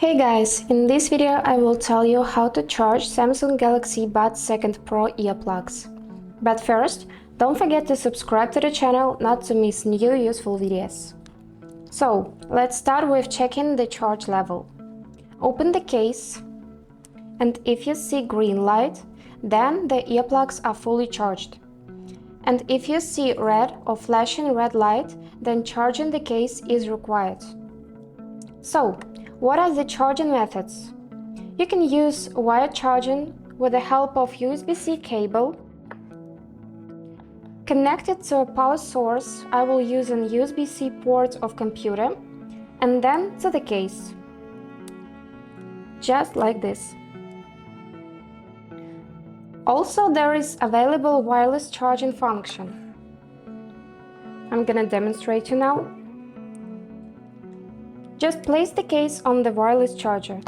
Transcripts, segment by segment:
Hey guys, in this video I will tell you how to charge Samsung Galaxy Buds2 Pro earplugs. But first, don't forget to subscribe to the channel not to miss new useful videos. So, let's start with checking the charge level. Open the case, and if you see green light, then the earplugs are fully charged. And if you see red or flashing red light, then charging the case is required. So, what are the charging methods? You can use wired charging with the help of USB-C cable. Connected to a power source, I will use an USB-C port of computer and then to the case. Just like this. Also, there is available wireless charging function. I'm gonna demonstrate you now. Just place the case on the wireless charger.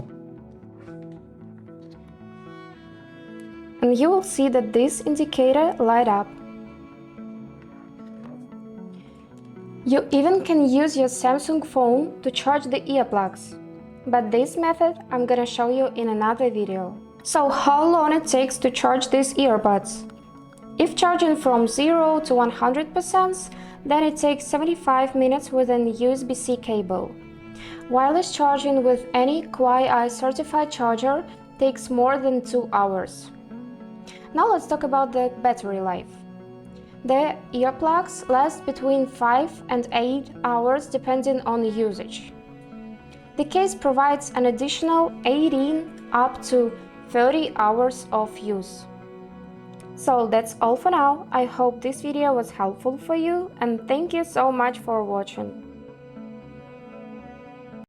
And you will see that this indicator light up. You even can use your Samsung phone to charge the earplugs. But this method I'm gonna show you in another video. So how long it takes to charge these earbuds? If charging from 0 to 100%, then it takes 75 minutes with an USB-C cable. Wireless charging with any Qi certified charger takes more than 2 hours. Now let's talk about the battery life. The earplugs last between 5 and 8 hours depending on the usage. The case provides an additional 18 up to 30 hours of use. So that's all for now. I hope this video was helpful for you and thank you so much for watching.